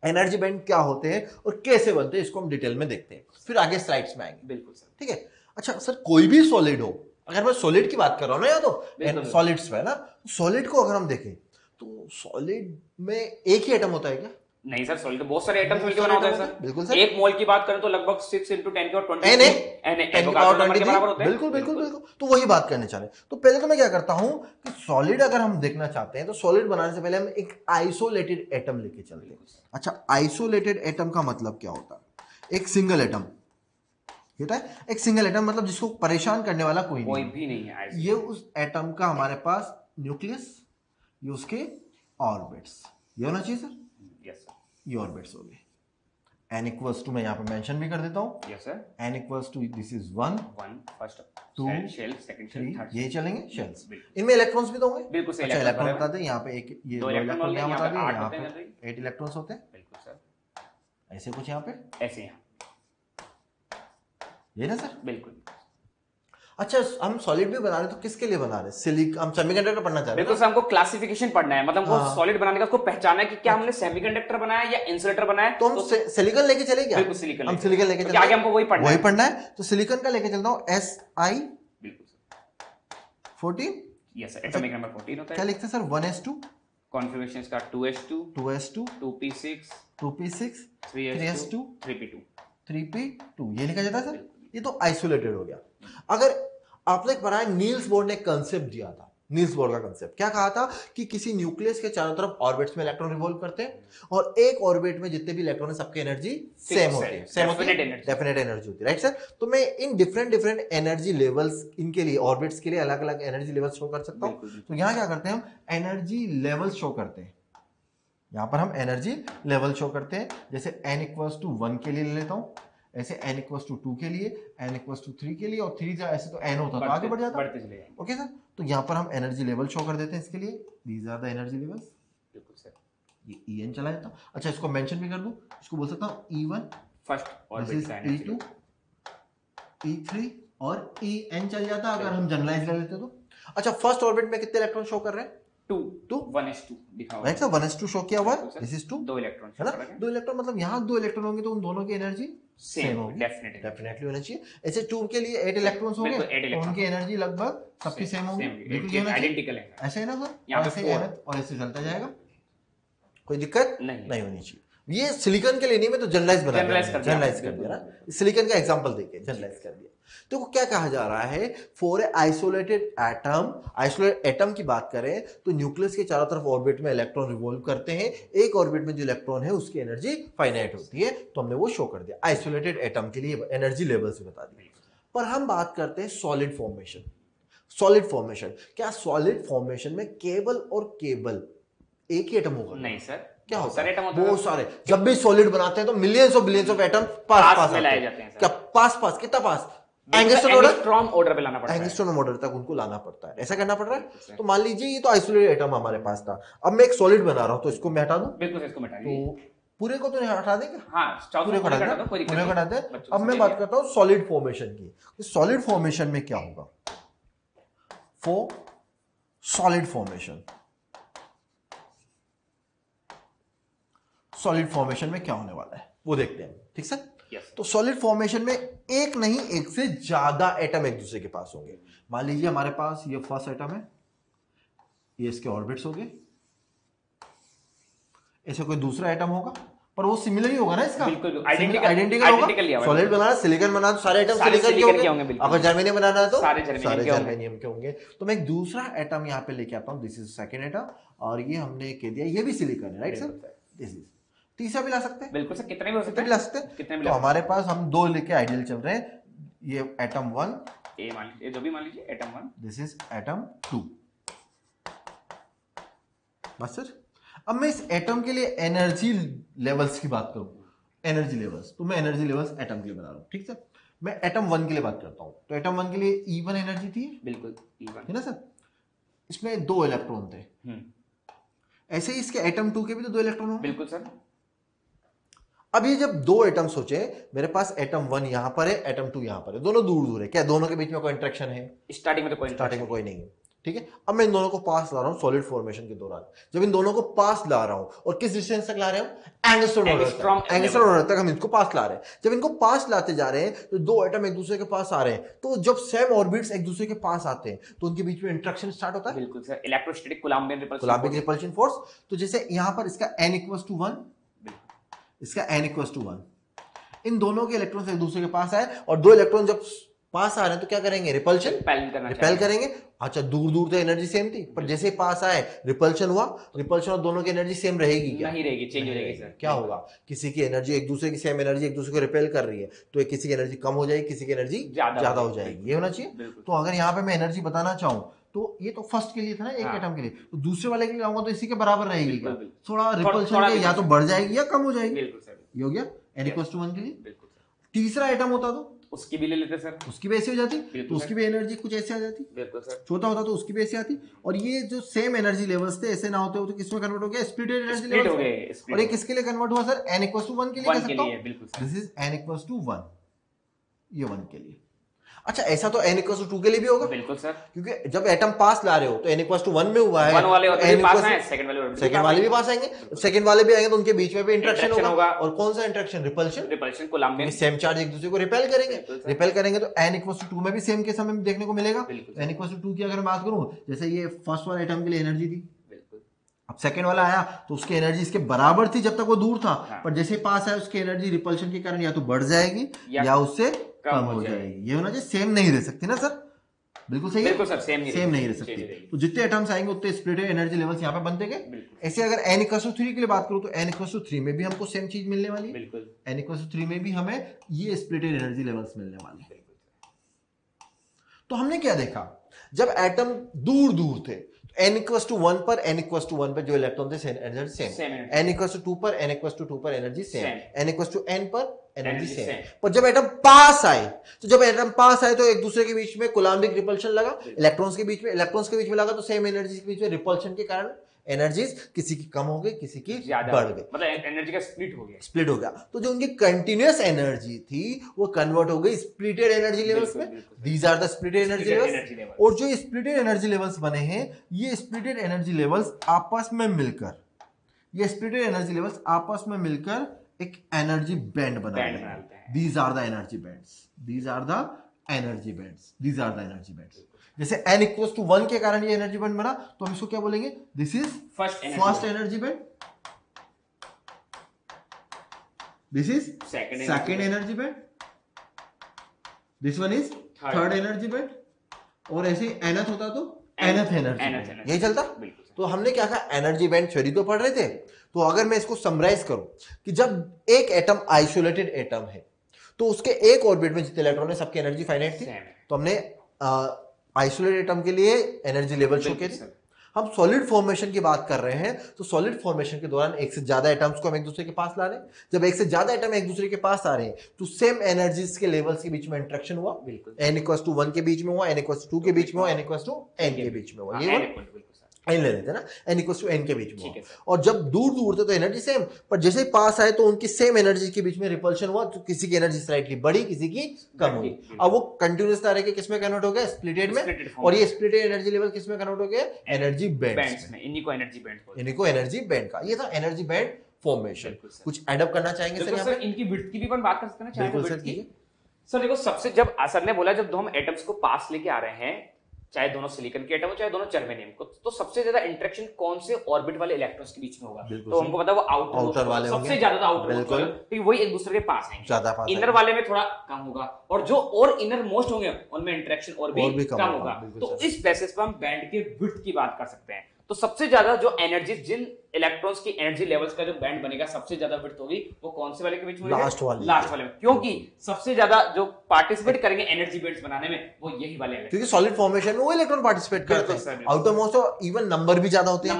Energy band क्या होते हैं और कैसे बनते हैं, इसको हम डिटेल में देखते हैं, फिर आगे स्लाइड्स में आएंगे। बिल्कुल सर। ठीक है। अच्छा सर, कोई भी सॉलिड हो, अगर मैं सॉलिड की बात कर रहा हूँ ना, या तो सॉलिड्स पे है ना, सॉलिड को अगर हम देखें तो सॉलिड में एक ही एटम होता है क्या? नहीं सर, सॉलिड तो बहुत सारे एटम्स मिलकर बना होता है सर। बिल्कुल सर। एक मोल की बात करें तो लगभग 6 × 10 की पावर 20 एन के बराबर होते हैं। बिल्कुल बिल्कुल बिल्कुल। तो वही बात करने चले। तो पहले तो मैं क्या करता हूं कि सॉलिड अगर हम देखना चाहते हैं तो सॉलिड बनाने से पहले हम एक आइसोलेटेड एटम लेके चलते हैं। अच्छा, आइसोलेटेड एटम का मतलब क्या होता है? एक सिंगल एटम होता है, एक सिंगल एटम मतलब जिसको परेशान करने वाला कोई भी नहीं है। ये उस एटम का हमारे पास न्यूक्लियस, ये उसके ऑर्बिट्स, ये होना चाहिए सर। यस सर, ये ऑर्बिट्स हो गए। n इक्वल्स टू, मैं यहाँ पे मेंशन भी कर देता हूँ। Yes sir. n equals to, this is 1 first 2 shell, second shell, 3, third ये चलेंगे शेल्स। इनमें इलेक्ट्रॉन्स भी तो होंगे। बिल्कुल सही। अच्छा, इलेक्ट्रॉन बता दें, यहाँ पे एक ये 2 इलेक्ट्रॉन यहाँ बता दें, यहाँ पे पे 8 इलेक्ट्रॉन्स होते हैं। बिल्कुल सर। ऐसे कुछ यहाँ पे, ऐसे यहाँ, ये ना सर। बिल्कुल। अच्छा, हम सॉलिड भी बना रहे तो किसके लिए बना रहे हैं? सिलिकॉन, हम सेमीकंडक्टर पढ़ना चाह रहे हैं। बिल्कुल सर, हमको क्लासिफिकेशन पढ़ना है, मतलब हमको सॉलिड बनाने का उसको पहचाना है कि क्या हमने सेमीकंडक्टर बनाया या इंसुलेटर बनाया। तो हम सिलिकॉन लेके चले क्या? बिल्कुल सिलिकॉन, हम सिलिकॉन लेके चले, आगे हमको वही पढ़ना है। तो सिलिकॉन का लेके चलता हूँ Si, बिल्कुल sir, 14। Yes sir, atomic number 14 होता है। क्या लिखते हैं सर? 1s2, कॉन्फ़िगरेशन इसका 2s2, 2p6, 2p6, 3s2, 3p2, 3p2, ये लिखा जाता है सर। ये तो आइसोलेटेड हो गया। अगर आपने एक बनाया, नील्स बोर ने एक कंसेप्ट दिया था। नील्स बोर का कंसेप्ट क्या कहा था कि किसी न्यूक्लियस के चारों तरफ ऑर्बिट्स में इलेक्ट्रॉन रिवॉल्व करते हैं और एक ऑर्बिट में जितने भी इलेक्ट्रॉन है सबकी एनर्जी सेम होती है, डेफिनेट एनर्जी होती है, राइट सर। तो मैं इन डिफरेंट एनर्जी लेवल्स, इनके लिए ऑर्बिट्स के लिए अलग अलग एनर्जी लेवल्स शो कर सकता हूं। तो यहां क्या करते हैं, हम एनर्जी लेवल शो करते हैं। यहां पर हम एनर्जी लेवल शो करते हैं। जैसे n = 1 के लिए ले लेता हूं, ऐसे n = 2 के लिए, n = 3 के लिए, और 3 ऐसे तो n होता तो आगे बढ़ जाता। Okay sir. तो यहाँ पर हम एनर्जी लेवल शो कर देते हैं इसके लिए। These are the energy levels. बिल्कुल सर। ये En चला जाता। अच्छा, इसको मेंशन भी कर दूं, इसको बोल सकता हूँ E1 फर्स्ट ऑर्बिट का एनर्जी, E2 E3 और En चल जाता अगर हम जनरलाइज ले लेते तो। अच्छा, फर्स्ट ऑर्बिट में कितने इलेक्ट्रॉन शो कर रहे हैं? 2 1s2 दिखा हुआ है सर। 1s2 शो किया हुआ है। दिस इज 2, 2 इलेक्ट्रॉन है ना। 2 इलेक्ट्रॉन मतलब यहाँ 2 इलेक्ट्रॉन होंगे तो उन दोनों की एनर्जी सेम होगी, डेफिनेटली होना चाहिए। ऐसे 2 के लिए 8 इलेक्ट्रॉन्स होंगे तो उनकी एनर्जी लगभग सबकी सेम होगी, बिल्कुल आइडेंटिकल है। ऐसे है ना सर, ऐसे और ऐसे चलता जाएगा, कोई दिक्कत नहीं होनी चाहिए। ये सिलिकॉन के लिए नहीं, मैं तो जनरलाइज कर दिया ना। सिलिकॉन का एग्जांपल देके जनरलाइज कर दिया। तो क्या कहा जा रहा है, फॉर ए आइसोलेटेड एटम की बात करें तो न्यूक्लियस के चारों तरफ ऑर्बिट में इलेक्ट्रॉन रिवॉल्व करते हैं। एक ऑर्बिट में जो इलेक्ट्रॉन है उसकी एनर्जी फाइनाइट होती है, तो हमने वो शो कर दिया। आइसोलेटेड एटम के लिए एनर्जी लेवल्स भी बता दिए। पर हम बात करते हैं सॉलिड फॉर्मेशन। सॉलिड फॉर्मेशन, क्या सॉलिड फॉर्मेशन में केवल और केवल एक ही एटम होगा? नहीं सर, क्या होता है? बहुत सारे। जब भी सॉलिड बनाते हैं तो मिलियंस ऑफ एटम पास लाए जाते हैं। क्या पास कितना पास? एंगस्ट्रॉम ऑर्डर पे लाना पड़ता है, एंगस्ट्रॉम ऑर्डर तक उनको लाना पड़ता है, ऐसा करना पड़ रहा है। तो मान लीजिए ये तो आइसोलेटेड एटम हमारे पास था, अब मैं एक सॉलिड बना रहा हूं तो इसको मैं हटा दूं। बिल्कुल इसको हटा दीजिए। तो पूरे को तो हटा देंगे। हां, पूरे को हटा दे। अब मैं बात करता हूं सॉलिड फॉर्मेशन की। सॉलिड फॉर्मेशन में क्या होगा? सॉलिड फॉर्मेशन में क्या होने वाला है वो देखते हैं, ठीक सर। तो सॉलिड फॉर्मेशन में एक नहीं, एक से ज्यादा एटम एक दूसरे के पास होंगे। मान लीजिए हमारे पास ये फर्स्ट एटम है, ये इसके ऑर्बिट्स होंगे, ऐसे कोई दूसरा एटम होगा पर वो सिमिलर ही होगा ना, इसका आइडेंटिकल होगा। सॉलिड बनाना, सिलिकॉन बनाना, सारे एटम सिलिकॉन के होंगे। अगर जर्मेनियम बनाना है तो सारे जर्मेनियम के होंगे। तो मैं एक दूसरा एटम यहाँ पे लेके आता हूँ, दिस इज सेकंड एटम, और ये हमने कह दिया ये भी सिलिकॉन है, राइट सर। दिस इज तीसरा भी ला सकते हैं, बिल्कुल सर, कितने भी हो सकते हैं, ला सकते हैं। तो हमारे पास हम 2 लेके आइडियल चल रहे हैं। ये एटम 1 ए मान लीजिए, जो भी मान लीजिए एटम 1, दिस इज एटम 2, बस सर। अब मैं इस एटम के लिए एनर्जी लेवल्स की बात करूं, एनर्जी लेवल्स, तो मैं एनर्जी लेवल्स एटम के लिए बना रहा हूं, ठीक सर। मैं एटम 1 के लिए बात करता हूं, तो एटम 1 के लिए E1 एनर्जी थी, बिल्कुल E1 है ना सर। इसमें 2 इलेक्ट्रॉन थे। ऐसे ही इसके एटम 2 के भी तो 2 इलेक्ट्रॉन होंगे, बिल्कुल सर। अब ये जब 2 एटम सोचे, मेरे पास एटम 1 यहां पर है, एटम 2 यहां पर है, दोनों दूर दूर है, क्या दोनों के बीच में कोई इंटरेक्शन है? स्टार्टिंग में कोई नहीं है। ठीक है। अब मैं इन दोनों को पास ला रहा हूं सॉलिड फॉर्मेशन के दौरान। जब इन दोनों को पास ला रहा हूं और किस डिस्टेंस तक ला रहे हैं, एंगस्ट्रॉम ऑर्डर तक हम इनको पास ला रहे हैं। जब इनको पास लाते जा रहे हैं तो दो एटम एक दूसरे के पास आ रहे हैं, तो जब सेम ऑर्बिट्स एक दूसरे के पास आते हैं तो उनके बीच में इंटरेक्शन स्टार्ट होता है। बिल्कुल सर, इलेक्ट्रोस्टैटिक कूलम्बियन रिपल्शन फोर्स। तो जैसे यहां पर इसका n इक्वल्स टू 1, इसका n इक्वल्स टू 1, इन दोनों के इलेक्ट्रॉन्स एक दूसरे के पास आए और दो इलेक्ट्रॉन जब पास आ रहे हैं तो क्या करेंगे, रिपल्शन रिपेल करेंगे। अच्छा, दूर दूर तो एनर्जी सेम थी, पर जैसे ही पास आए रिपल्शन हुआ, रिपल्शन और दोनों की एनर्जी सेम रहेगी क्या? नहीं रहेगी, चेंज हो जाएगी सर। क्या होगा, किसी की एनर्जी एक दूसरे की सेम एनर्जी एक दूसरे को रिपेल कर रही है तो किसी की एनर्जी कम हो जाएगी, किसी की एनर्जी ज्यादा हो जाएगी। ये होना चाहिए। तो अगर यहाँ पे मैं एनर्जी बताना चाहूँ तो ये तो फर्स्ट के लिए था ना, एक एटम के लिए, तो दूसरे वाले के लिए आऊंगा तो इसी के बराबर रहेगी क्या? थोड़ा रिपल्शन या तो बढ़ जाएगी या कम हो जाएगी। ये हो गया n इक्वल्स टू 1 के लिए। तीसरा एटम होता तो उसकी भी ले लेते सर, उसकी भी ऐसी हो जाती, तो उसकी भी एनर्जी कुछ ऐसे आ जाती। बिल्कुल सर। छोटा होता तो उसकी भी ऐसी आती। और ये जो सेम एनर्जी लेवल्स थे ऐसे ना होते हो तो किसमें कन्वर्ट हो गया, स्प्लिटेड एनर्जी लेवल्स हो गए। और ये किसके लिए कन्वर्ट हुआ सर, n इक्वल्स टू 1 के लिए कह सकता हूं। This is n equals to 1, ये 1 के लिए। अच्छा, ऐसा तो n इक्वल्स टू 2 के लिए भी होगा। बिल्कुल सर, क्योंकि जब एटम पास ला रहे हो तो n इक्वल्स टू 1 में हुआ है, 1 वाले पास आए, सेकंड वाले भी पास आएंगे, सेकंड वाले भी आएंगे तो उनके बीच में भी इंटरेक्शन होगा। और कौन सा इंटरेक्शन, रिपल्शन कूलम्बियन, सेम चार्ज एक दूसरे को रिपेल करेंगे तो n इक्वल्स टू 2 में भी सेम केस हमें देखने को मिलेगा। n इक्वल्स टू 2 की अगर मैं बात करूं, जैसे ये फर्स्ट वाले एटम के लिए एनर्जी थी, अब सेकंड वाला आया तो उसकी एनर्जी इसके बराबर थी जब तक वो दूर था। हाँ। पर जैसे पास आया उसकी एनर्जी रिपल्शन के कारण या तो बढ़ जाएगी या उससे कम हो जाएगी। ये होना चाहिए, सेम नहीं रह सकती ना सर। बिल्कुल सही है, बिल्कुल सर, सेम नहीं रह सकती। तो जितने एटम्स आएंगे उतने स्प्लिटेड एनर्जी लेवल्स यहाँ पे बनते गए। ऐसे अगर n इक्वल्स टू 3 के लिए बात करूं तो n इक्वल्स टू 3 में भी हमको सेम चीज मिलने वाली है। n इक्वल्स टू 3 में भी हमें ये स्प्लिटेड एनर्जी लेवल्स मिलने वाले हैं। तो हमने क्या देखा, जब एटम दूर दूर थे n इक्वल्स टू 1 पर n इक्वल्स टू 1 पर जो इलेक्ट्रॉन थे energy same, n equals to 2 पर n इक्वल्स टू 2 पर energy same, n equals to n पर एनर्जी सेम। पर जब एटम पास आए तो एक दूसरे के बीच में कूलम्बिक रिपल्शन लगा, इलेक्ट्रॉन्स के बीच में लगा, तो सेम एनर्जी के बीच में रिपल्शन के कारण एनर्जीज किसी की कम हो गई, किसी की बढ़ गई, मतलब एनर्जी का स्प्लिट हो गया। तो जो उनकी कंटिन्यूअस एनर्जी थी वो कन्वर्ट हो गई स्प्लिटेड एनर्जी लेवल्स में। These are the splitted energy levels. और जो स्प्लिटेड एनर्जी लेवल्स बने हैं, ये स्प्लिटेड एनर्जी लेवल्स आपस में मिलकर एक एनर्जी बैंड बनाते हैं। These are the energy bands. जैसे n इक्वल्स टू 1 के कारण ये एनर्जी बैंड बना, तो हम इसको क्या बोलेंगे, this is first energy band, this is second energy band, this one is third energy band, और ऐसे nth होता तो nth एनर्जी। यही चलता। तो हमने क्या कहा, एनर्जी बैंड थ्योरी तो पढ़ रहे थे। तो अगर मैं इसको समराइज करूं कि जब एक एटम आइसोलेटेड एटम है तो उसके एक ऑर्बिट में जितने इलेक्ट्रॉन है सबकी एनर्जी फाइनाइट थी। तो हमने आइसोलेटेड एटम के लिए एनर्जी लेवल शो किए थे। हम सॉलिड फॉर्मेशन की बात कर रहे हैं तो सॉलिड फॉर्मेशन के दौरान एक से ज्यादा एटम्स को हम एक दूसरे के पास ला रहे हैं। जब एक से ज्यादा एटम एक दूसरे के पास आ रहे हैं तो सेम एनर्जीज के लेवल्स के बीच में इंटरेक्शन हुआ। n इक्वल्स टू 1 के बीच में हुआ, n इक्वल्स टू 2 के बीच में हुआ, n इक्वल्स टू n के बीच में हुआ। ये n ले लेते ना, n इक्वल्स टू n के बीच में। और जब दूर दूर थे तो एनर्जी सेम, पर जैसे ही पास आए तो उनकी सेम एनर्जी के बीच में रिपल्शन हुआ, तो किसी की एनर्जी स्लाइटली बढ़ी, किसी की कम हुई। अब वो कंटिन्यूअस तरह के किसमें कन्वर्ट हो गया, स्प्लिटेड में। और ये स्प्लिटेड एनर्जी लेवल किसमें कन्वर्ट हो गया, एनर्जी बैंड्स में। इन्हीं को एनर्जी बैंड का, ये था एनर्जी बैंड फॉर्मेशन। कुछ एड अप करना चाहेंगे सर? सर इनकी विड्थ की भी बात कर सकते हैं ना? सर देखो, सबसे जब सर ने बोला जब दो हम एटम्स को पास लेके आ रहे हैं, चाहे दोनों सिलिकॉन के एटम हो चाहे दोनों जर्मेनियम को, तो सबसे ज्यादा इंटरेक्शन कौन से ऑर्बिट वाले इलेक्ट्रॉन्स के बीच में होगा? तो हमको पता है वो आउटर वाले सबसे ज्यादा तो आउटर मोस्ट, क्योंकि वही एक दूसरे के पास आएंगे। इनर वाले में थोड़ा कम होगा, और जो और इनर मोस्ट होंगे उनमें इंटरेक्शन और भी कम होगा। तो इस बेसिस पर हम बैंड के विड्थ की बात कर सकते हैं। तो सबसे ज्यादा जो एनर्जी, जिन इलेक्ट्रॉन्स की एनर्जी लेवल्स का जो बैंड बनेगा, सबसे ज्यादा विड्थ होगी वो कौन से वाले के बीच में? लास्ट वाले में। क्योंकि सबसे ज्यादा जो पार्टिसिपेट करेंगे एनर्जी बैंड्स बनाने में वो यही वाले हैं, क्योंकि सॉलिड फॉर्मेशन में वो इलेक्ट्रॉन पार्टिसिपेट करते हैं। आउटर मोस्ट और इवन नंबर भी ज्यादा होते हैं,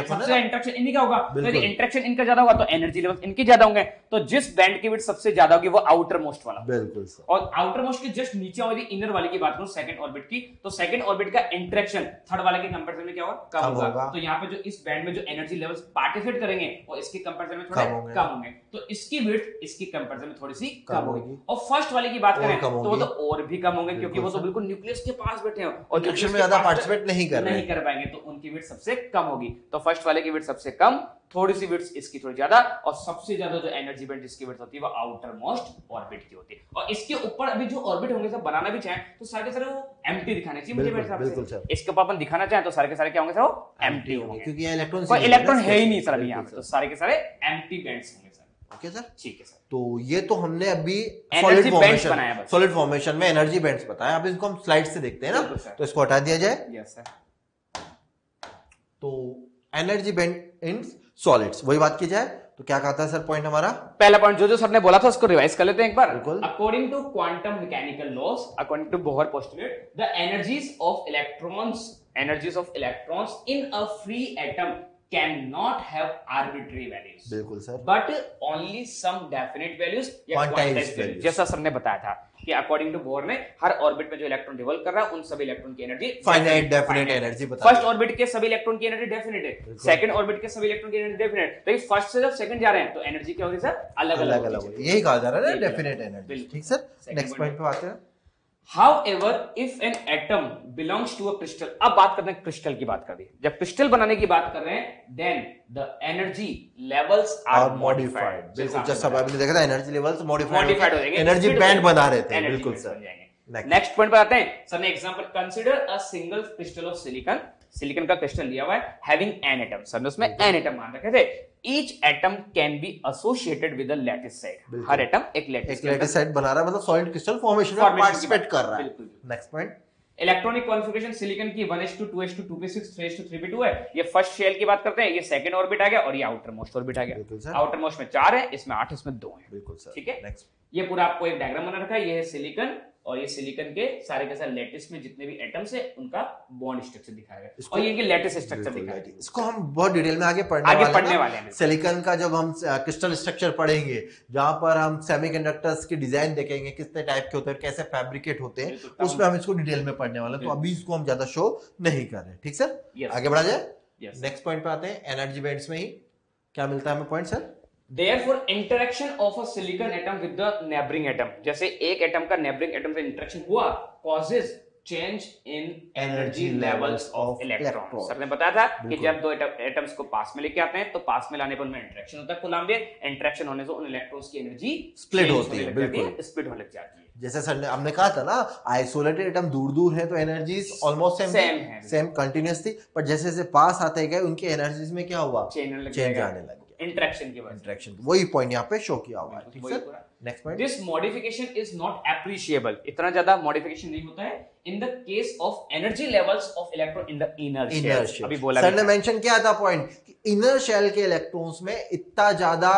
सबसे इंटरेक्शन इन्हीं का होगा। यदि इंटरेक्शन इनका ज्यादा होगा तो एनर्जी लेवल्स इनके ज्यादा होंगे। तो जिस बैंड की विड्थ सबसे ज्यादा होगी वो आउटर मोस्ट वाला। बिल्कुल। और आउटर मोस्ट के जस्ट नीचे वाली इनर वाले की बात करूं, सेकंड ऑर्बिट की, तो सेकंड ऑर्बिट का इंटरेक्शन थर्ड वाले के कंपैरिजन में क्या होगा, कम होगा। तो यहाँ पे जो इस बैंड में जो जो एनर्जी लेवल्स पार्टिसिपेट करेंगे वो इसके कंपैरिजन में थोड़े कम होंगे, तो इसकी विड्थ इसकी कंपैरिजन में थोड़ी सी कम होगी। और फर्स्ट वाले की बात करें तो वो तो और भी कम होंगे, क्योंकि वो तो बिल्कुल न्यूक्लियस के पास बैठे हैं और न्यूक्लियस में ज्यादा पार्टिसिपेट नहीं कर पाएंगे, तो उनकी विड्थ सबसे कम होगी। तो फर्स्ट वाले की विड्थ सबसे कम, थोड़ी सी विड्थ इसकी थोड़ी ज्यादा, और सबसे ज्यादा जो एनर्जी बैंड जिसकी विड्थ होती है वो आउटर मोस्ट ऑर्बिट की होती है। और इसके ऊपर अभी जो ऑर्बिट होंगे सब बनाना भी चाहें तो सारे सारे वो एम्प्टी दिखाने चाहिए मुझे मेरे हिसाब से। इसके ऊपर अपन दिखाना चाहें तो सारे के सारे क्या होंगे सर, वो एम्प्टी होंगे, क्योंकि ये इलेक्ट्रॉन कोई इलेक्ट्रॉन है ही नहीं सर अभी यहाँ पे, तो सारे के सारे एम्प्टी बैंड्स होंगे सर। ओके सर, ठीक है सर। तो ये तो हमने अभी सॉलिड फॉर्मेशन में एनर्जी बैंड्स बताया। अब इसको हम स्लाइड से देखते हैं ना, तो इसको हटा दिया जाए। Yes sir. तो एनर्जी बैंड इन सॉलिड्स, वही बात की जाए तो क्या कहता है सर पॉइंट हमारा? पहला पॉइंट जो सर ने बोला था उसको रिवाइज कर लेते हैं एक बार। According to quantum mechanical laws, according to Bohr postulate, the energies of electrons in a free atom can not have arbitrary values. बिल्कुल sir, but only some definite values या क्वांटाइज्ड वैल्यूज, जैसा sir ने बताया था कि according to Bohr ने हर orbit में जो इलेक्ट्रॉन रिवॉल्व कर रहा है उन सभी इलेक्ट्रॉन की एनर्जी फाइनाइट डेफिनेट एनर्जी बता। फर्स्ट ऑर्बिट के सभी इलेक्ट्रॉन की एनर्जी डेफिनेट है, सेकंड ऑर्बिट के सभी इलेक्ट्रॉन की एनर्जी डेफिनेट, तो फर्स्ट से जब सेकंड जा रहे हैं तो एनर्जी क्या होगी सर, अलग अलग, यही कहा जा रहा है ना डेफिनेट एनर्जी। ठीक सर, नेक्स्ट पॉइंट पे आते हैं। However, if an atom belongs to a crystal, अब बात करते हैं क्रिस्टल की बात कर दी, जब क्रिस्टल बनाने की बात कर रहे हैं, then the energy levels are modified। बिल्कुल, जैसा आपने देखा था एनर्जी लेवल्स मॉडिफाइड हो जाएंगे, एनर्जी बैंड बना रहे थे। बिल्कुल सर। नेक्स्ट पॉइंट पर आते हैं सर ने example, consider a single crystal of silicon, silicon का क्रिस्टल लिया हुआ है, हैविंग एन एटम, सर ने उसमें एन एटम मान रखे थे। Each atom can be associated with a lattice side, her atom एक लैटिस साइड बना रहा है, मतलब सॉलिड क्रिस्टल फॉर्मेशन में पार्टिसिपेट कर रहा है। Next point, electronic configuration silicon की 1s2 2s2 2p6 3s2 3p2 है। ये फर्स्ट शेल की बात करते हैं, ये सेकंड ऑर्बिट आ गया और ये आउटर मोस्ट ऑर्बिट आ गया। आउटर मोस्ट में 4 है, इसमें 8, इसमें 2 है। बिल्कुल सर। ठीक है, ये पूरा आपको एक डायग्राम बना रखा है, ये है सिलिकॉन और ये सिलिकॉन के सारे लैटिस में जितने भी एटम्स है उनका बॉन्ड स्ट्रक्चर दिखाया गया और ये लैटिस स्ट्रक्चर दिखाया गया। इसको हम बहुत डिटेल में आगे पढ़ने वाले हैं। सिलिकॉन का जब हम क्रिस्टल स्ट्रक्चर पढ़ेंगे, जहां पर हम सेमीकंडक्टर्स की डिजाइन देखेंगे, कितने टाइप के होते हैं, कैसे फैब्रिकेट होते हैं, उसमें हम इसको डिटेल में पढ़ने वाले हैं, तो अभी इसको हम ज्यादा शो नहीं कर रहे। ठीक सर, आगे बढ़ा जाए। नेक्स्ट पॉइंट पे आते हैं, एनर्जी बैंड्स में ही क्या मिलता है हमें point sir? Therefore, interaction of a silicon atom with the neighboring atom, जैसे एक एटम का neighboring atom से इंटरेक्शन हुआ, causes change in energy levels of electron। Sir ने बताया था कि जब दो एटम्स को पास में लेके आते हैं तो पास में लाने पर उनमें इंटरेक्शन होता है, कूलम्ब इंटरेक्शन होने से उन इलेक्ट्रॉन्स की एनर्जी स्प्लिट होती है, बिल्कुल स्प्लिट होने लग जाती है। जैसे सर ने हमने कहा था ना, आइसोलेटेड एटम दूर दूर है तो एनर्जीज ऑलमोस्ट सेम कंटिन्यूस थी, पर जैसे जैसे पास आते गए उनकी एनर्जीज में क्या हुआ, चेंज आने लगा, इंटरेक्शन की वजह, इंटरेक्शन, वही पॉइंट यहाँ पे शो किया हुआ है। ठीक sir, next point, this modification is not appreciable, इतना ज्यादा मॉडिफिकेशन नहीं होता है in the case of energy levels of electron in the inner shell. अभी बोला सर ने मेंशन किया था पॉइंट कि इनर शेल के इलेक्ट्रॉन्स में इतना ज्यादा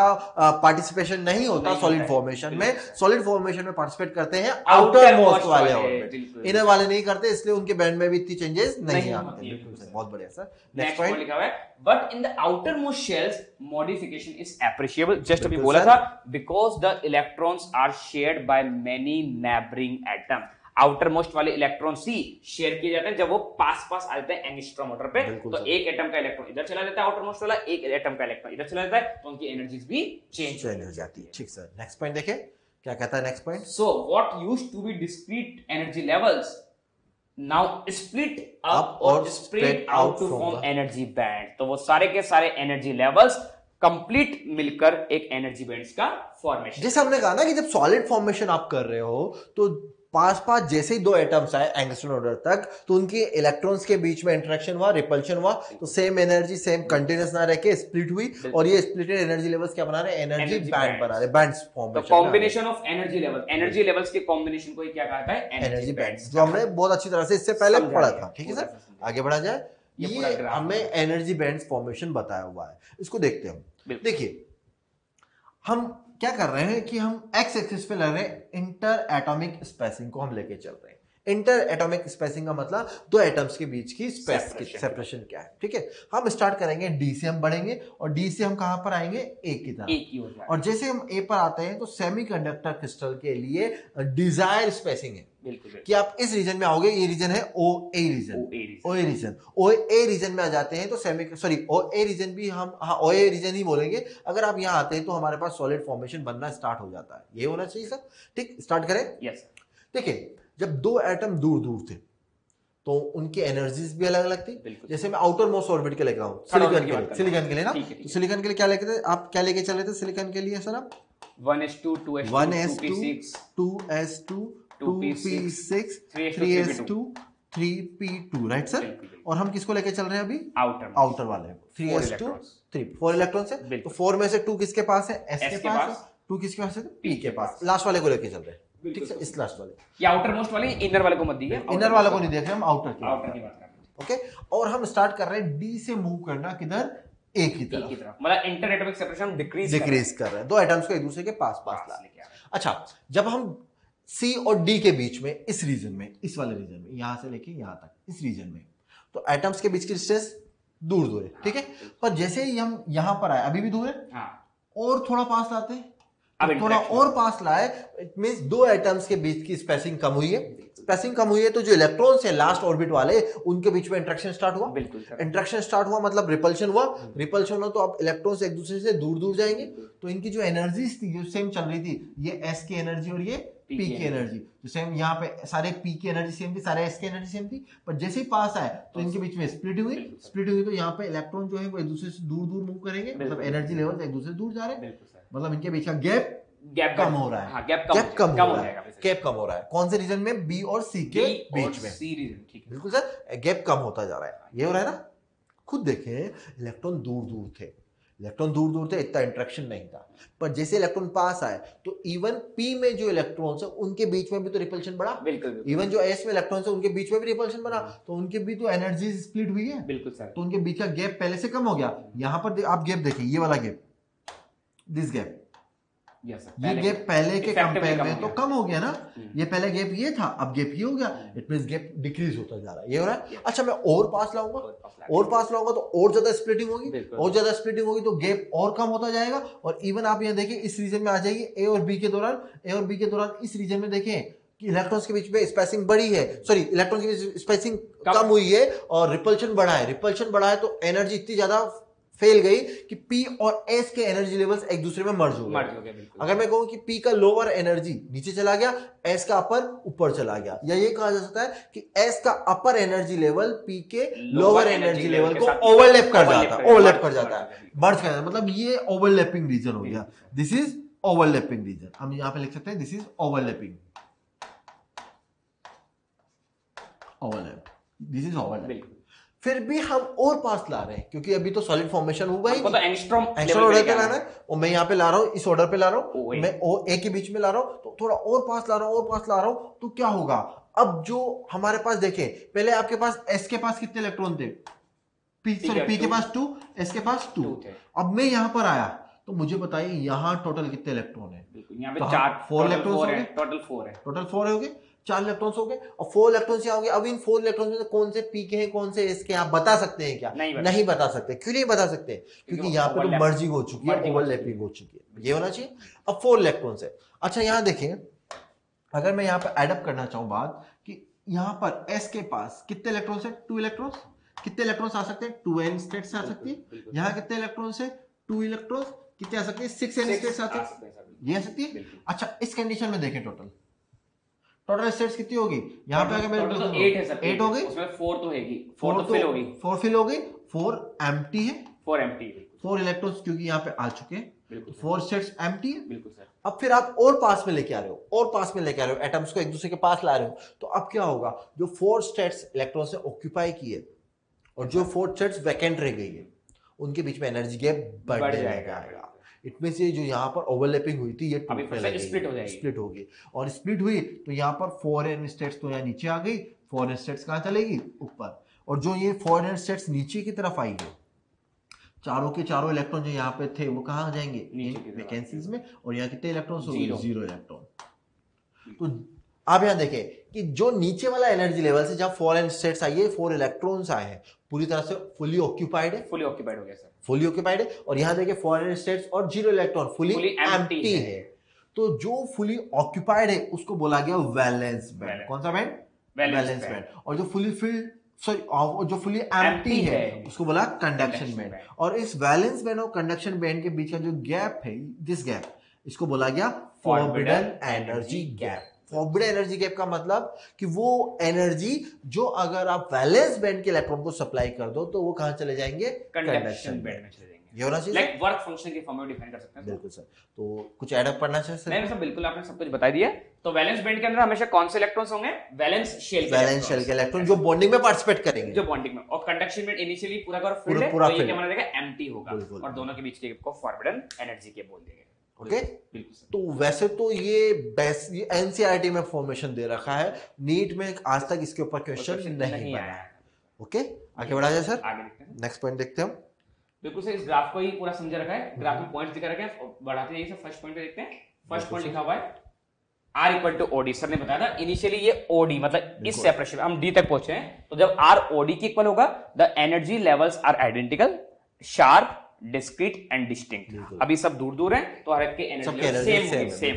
पार्टिसिपेशन नहीं होता सॉलिड फॉर्मेशन में। सॉलिड फॉर्मेशन में पार्टिसिपेट करते हैं आउटर मोस्ट वाले ऑर्बिट, इनर वाले नहीं करते, इसलिए उनके बैंड में भी इतनी चेंजेस नहीं आते। बिल्कुल सर, बहुत बढ़िया सर। नेक्स्ट पॉइंट लिखा हुआ है, but in the outer most shells modification is appreciable, just अभी बोला था, because the electrons are shared by many neighboring atom. Outer most वाले इलेक्ट्रॉन सी शेयर किए जाते हैं जब वो पास पास आ जाते हैं एंगस्ट्रॉम ऑर्डर पे, तो एक एटम का इलेक्ट्रॉन इधर चला जाता है आउटर मोस्ट वाला, एक एटम का इलेक्ट्रॉन इधर चला जाता है, तो उनकी एनर्जीज भी चेंज हो जाती है। ठीक सर, नेक्स्ट पॉइंट देखें क्या कहता है next point. So what used to be discrete energy levels now split up और spread out to form energy band. तो वो सारे के सारे एनर्जी लेवल्स कंप्लीट मिलकर एक एनर्जी बैंड्स का फॉर्मेशन। जैसे हमने कहा ना कि जब सॉलिड फॉर्मेशन आप कर रहे हो तो पास पास जैसे ही दो एटम्स आए एंगस्ट्रॉम ऑर्डर तक, तो उनके इलेक्ट्रॉन्स के बीच में इंटरेक्शन हुआ, रिपल्शन हुआ, तो सेम एनर्जी सेम कंटिन्यूस ना रह के स्प्लिट हुई, और ये स्प्लिटेड एनर्जी लेवल्स क्या बना रहे हैं, एनर्जी बैंड बना रहे हैं, बैंड्स फॉर्म। तो कॉम्बिनेशन ऑफ एनर्जी लेवल्स के कॉम्बिनेशन को क्या कहता है, एनर्जी बैंड्स, जो हमने बहुत अच्छी तरह से इससे पहले पढ़ा था। ठीक है सर, आगे बढ़ा जाए। ये हमें एनर्जी बैंड्स फॉर्मेशन बताया हुआ है, इसको देखते हैं हम। देखिए हम क्या कर रहे हैं कि हम एक्स एक्सिस पे ले रहे हैं इंटर एटॉमिक स्पेसिंग को हम लेके चल रहे हैं। इंटर एटॉमिक स्पेसिंग का मतलब दो एटम्स के बीच की स्पेस की सेपरेशन क्या है, ठीक है। हम स्टार्ट करेंगे डी से हम बढ़ेंगे और डी से हम कहां पर आएंगे, ए की तरफ। और जैसे हम ए पर आते हैं तो सेमीकंडक्टर क्रिस्टल के लिए डिजायर स्पेसिंग है कि आप इस रीजन में आओगे, ये रीजन है ओ ए रीजन, ओ ए रीजन, ओ ए रीजन में आ जाते हैं तो ओ ए रीजन भी हम ओ ए रीजन ही बोलेंगे। अगर आप यहाँ आते हैं तो हमारे पास सॉलिड फॉर्मेशन बनना स्टार्ट हो जाता है, ये होना चाहिए सर, ठीक। स्टार्ट करें। यस। देखिए जब दो एटम दूर दूर थे तो उनकी एनर्जीज भी अलग अलग थी। जैसे मैं आउटर मोस्ट ऑर्बिट के लेकर आऊं सिलिकॉन के लिए ना, तो सिलिकॉन के लिए क्या लेके थे आप, क्या लेके चले थे सिलिकॉन के लिए सर आप 1s2 2s2 2s2 2p6 3s2 3p2, right sir. और हम किसको लेके चल रहे हैं अभी, आउटर वाले 3s2 4 इलेक्ट्रॉन से, तो 4 में से 2 किसके पास है, s के पास है, 2 किसके पास है, p के पास। लास्ट वाले को लेके चल रहे हैं, ठीक है, इस लास्ट वाले, ये आउटर मोस्ट वाले, इनर वाले को मत दीजिए, इनर वाले को नहीं देख रहे हम, आउटर की बात कर रहे हैं, ओके। और हम स्टार्ट कर रहे हैं डी से मूव करना किधर, ए की तरफ, मतलब इंटर एटॉमिक सेपरेशन डिक्रीज कर रहे हैं, दो एटम्स को एक दूसरे के पास ला रहे हैं। अच्छा, जब हम सी और डी के बीच में इस रीजन में, इस वाले रीजन में, यहां से लेके यहां तक इस रीजन में, तो एटम्स के बीच की डिस्टेंस दूर दूर है, ठीक है। पर जैसे ही हम यहां पर आए, अभी भी दूर है, और थोड़ा पास लाते हैं, थोड़ा और पास लाए, इट मींस दो एटम्स के बीच की स्पेसिंग कम हुई है। स्पेसिंग कम हुई है तो जो इलेक्ट्रॉन्स है लास्ट ऑर्बिट वाले, उनके बीच में इंटरेक्शन स्टार्ट हुआ। इंटरेक्शन स्टार्ट हुआ मतलब रिपल्शन हुआ, रिपल्शन हुआ तो अब इलेक्ट्रॉन्स एक दूसरे से दूर दूर जाएंगे, तो इनकी जो एनर्जीज थी जो सेम चल रही थी, ये एस की एनर्जी और ये पी की एनर्जी, तो सेम यहाँ पे सारे पी की एनर्जी सेम थी, सारे एस की एनर्जी सेम थी, पर जैसे ही पास आए तो इनके बीच में स्प्लिट हुई तो यहाँ पे इलेक्ट्रॉन जो है वो एक दूसरे से दूर दूर मूव करेंगे, मतलब एनर्जी लेवल एक दूसरे से दूर जा रहे हैं, मतलब इनके बीच का गैप कम हो रहा है, हाँ, गैप कम हो रहा है, कौन से रीजन में, बी और सी के बीच में, सी रीजन, ठीक है, बिल्कुल सर, गैप कम होता जा रहा है, ये हो रहा है ना। खुद देखें, इलेक्ट्रॉन दूर दूर थे, इतना इंटरेक्शन नहीं था, पर जैसे इलेक्ट्रॉन पास आए तो इवन पी में जो इलेक्ट्रॉन्स है उनके बीच में भी तो रिपल्शन बढ़ा, बिल्कुल। इवन जो एस में इलेक्ट्रॉन्स है उनके बीच में भी रिपल्शन बना, तो उनके भी तो एनर्जी स्प्लिट हुई है, बिल्कुल सर, तो उनके बीच का गैप पहले से कम हो गया। यहां पर आप गैप देखिए, ये वाला गैप, दिस गैप, ये गैप पहले के कंपेयर में तो कम हो गया ना, ये पहले गैप ये था, अब गैप ये हो गया, इट मींस गैप डिक्रीज होता जा रहा है, ये हो रहा है। अच्छा, मैं और पास लाऊंगा तो और ज्यादा स्प्लिटिंग होगी, तो गैप और कम होता जाएगा। और इवन आप यहाँ देखिए, इस रीजन में आ जाइए, ए और बी के दौरान इस रीजन में देखें कि इलेक्ट्रॉन्स के बीच में स्पेसिंग बढ़ी है, इलेक्ट्रॉन के बीच स्पेसिंग कम हुई है और रिपल्शन बढ़ा है, तो एनर्जी इतनी ज्यादा फेल गई कि P और S के एनर्जी लेवल्स एक दूसरे में मर्ज हो गए। अगर मैं कहूं कि P का लोअर एनर्जी नीचे चला गया, S का अपर ऊपर चला गया, या ये कहा जा सकता है कि S का अपर एनर्जी लेवल P के लोअर एनर्जी लेवल को ओवरलैप कर जाता है, मर्ज कर जाता है, मतलब ये ओवरलैपिंग रीजन हो गया, दिस इज ओवरलैपिंग रीजन। हम यहां पे लिख सकते हैं this is overlapping, this is overlapping. फिर भी हम और पास ला रहे हैं क्योंकि अभी तो सॉलिड फॉर्मेशन हुआ ही, तो एंगस्ट्रॉम ऑर्डर पे लाना है, और मैं यहाँ पे ला रहा हूँ, इस ऑर्डर पे ला रहा हूँ, मैं ओ ए के बीच में ला रहा हूँ, तो थोड़ा और पास ला रहा हूँ, तो क्या होगा, अब जो हमारे पास देखें, पहले आपके पास एस के पास कितने इलेक्ट्रॉन थे, पी के पास 2, एस के पास 2, अब मैं यहाँ पर आया तो मुझे बताइए यहाँ टोटल कितने इलेक्ट्रॉन है, यहाँ पे 4 इलेक्ट्रॉन, टोटल 4 हो गए, 4 इलेक्ट्रॉन्स हो गए, और 4 इलेक्ट्रॉन्स यहाँ हो गए। अब इन 4 इलेक्ट्रॉन्स में कौन से पी के हैं, कौन से एस के, आप बता सकते हैं क्या, नहीं बता सकते। क्यों नहीं बता सकते, क्योंकि यहाँ पे तो मर्जिंग हो चुकी है, ओवरलैपिंग हो चुकी है, ये होना चाहिए। अब 4 इलेक्ट्रॉन्स है। अच्छा, यहाँ देखें, अगर मैं यहाँ पे एडअप करना चाहूँ बात कि यहाँ पर एस के पास कितने इलेक्ट्रॉन्स है, 2 इलेक्ट्रॉन्स, कितने इलेक्ट्रॉन्स आ सकते हैं, 2n स्टेट्स आ सकती है। यहाँ कितने इलेक्ट्रॉन्स है, 2 इलेक्ट्रॉन्स, कितने आ सकते हैं, 6n स्टेट्स आते हैं, ये आ सकती है। अच्छा, इस कंडीशन में देखें टोटल स्टेट्स कितनी होगी, यहाँ पे अगर मेरे 8 है सर, 8 हो गई, उसमें 4 तो हैगी, 4 तो फिल हो गई, 4 एम्प्टी है, 4 इलेक्ट्रॉन्स क्योंकि यहाँ पे आ चुके हैं, 4 स्टेट्स एम्प्टी है, बिल्कुल सर। अब फिर आप और पास में लेके आ रहे हो, एटम्स को एक दूसरे के पास ला रहे हो, तो अब क्या होगा, जो 4 स्टेट्स इलेक्ट्रॉन्स ने ऑक्यूपाई किए और जो 4 स्टेट्स वैकेंट रह गई है, उनके बीच में एनर्जी गैप बढ़ जाएगा। इट मींस ये जो यहाँ पर ओवरलैपिंग हुई थी, ये स्प्लिट होगी, और स्प्लिट हुई तो यहाँ पर 4n स्टेट्स तो यहाँ नीचे आ गई, 4n स्टेट्स कहाँ चलेगी, ऊपर, और जो ये 4n स्टेट्स नीचे की तरफ आएंगे, चारों के चारों इलेक्ट्रॉन जो यहाँ पे थे वो कहाँ जाएंगे, वैकेंसीज में, और यहाँ कितने इलेक्ट्रॉन्स हो गए, 0 इलेक्ट्रॉन। तो आप यहां देखें कि जो नीचे वाला एनर्जी लेवल से जब 4 स्टेट्स आई है, 4 इलेक्ट्रॉन्स आए हैं, पूरी तरह से फुली ऑक्यूपाइड है, फुली ऑक्यूपाइड हो गया सर, फुली ऑक्यूपाइड है। और यहां देखिए 4 स्टेट्स और 0 इलेक्ट्रॉन, फुली एम्प्टी है। तो जो फुली ऑक्यूपाइड है उसको बोला गया वैलेंस बैंड। कौन सा बैंड? Valence band. और जो फुली फिल्ड सॉरी जो फुली एम्प्टी है उसको बोला कंडक्शन बैंड। और इस वैलेंस बैंड और कंडक्शन बैंड के बीच का जो गैप है, दिस गैप, इसको बोला गया forbidden energy gap. Forbidden energy gap का मतलब कि वो एनर्जी जो अगर आप वैलेंस बैंड के इलेक्ट्रॉन को सप्लाई कर दो तो वो कहां चले जाएंगे? कंडक्शन बैंड में चले जाएंगे। ये होना चाहिए, लाइक वर्क फंक्शन के फॉर्म में डिफाइन कर सकते हैं। बिल्कुल सर। तो कुछ ऐड अप करना चाहिए सर? नहीं सर, बिल्कुल आपने सब कुछ बता दिया। तो वैलेंस बैंड के अंदर हमेशा कौन से इलेक्ट्रॉन्स होंगे? वैलेंस शेल के इलेक्ट्रॉन जो बॉन्डिंग में पार्टिसिपेट करेंगे, जो बॉन्डिंग में। और कंडक्शन में इनिशियली पूरा का फील्ड है, तो ये क्या माना जाएगा? एम्प्टी होगा। और दोनों के बीच के को फॉरबिडन एनर्जी के बोल देंगे। ओके, तो वैसे तो ये एनसीईआरटी में फॉर्मेशन दे रखा है, नीट में आज तक इसके ऊपर क्वेश्चन नहीं बना है। ओके, आगे बढ़ा जाए सर, आगे देखते हैं। नेक्स्ट पॉइंट देखते हैं हम। बिल्कुल सर, इस ग्राफ को ही पूरा समझा रखा है, ग्राफ में पॉइंट्स दिखा रखे हैं। बढ़ाते जाइए सर, फर्स्ट पॉइंट पे देखते हैं। फर्स्ट पॉइंट लिखा हुआ है R equal to OD। Sir ने बताया था इनिशियली ये OD मतलब इस सेपरेशन हम D तक पहुंचे हैं, तो जब R OD के इक्वल होगा the energy levels are identical, sharp, discrete and distinct. अभी सब दूर दूर हैं तो हर एक के एनर्जी सेम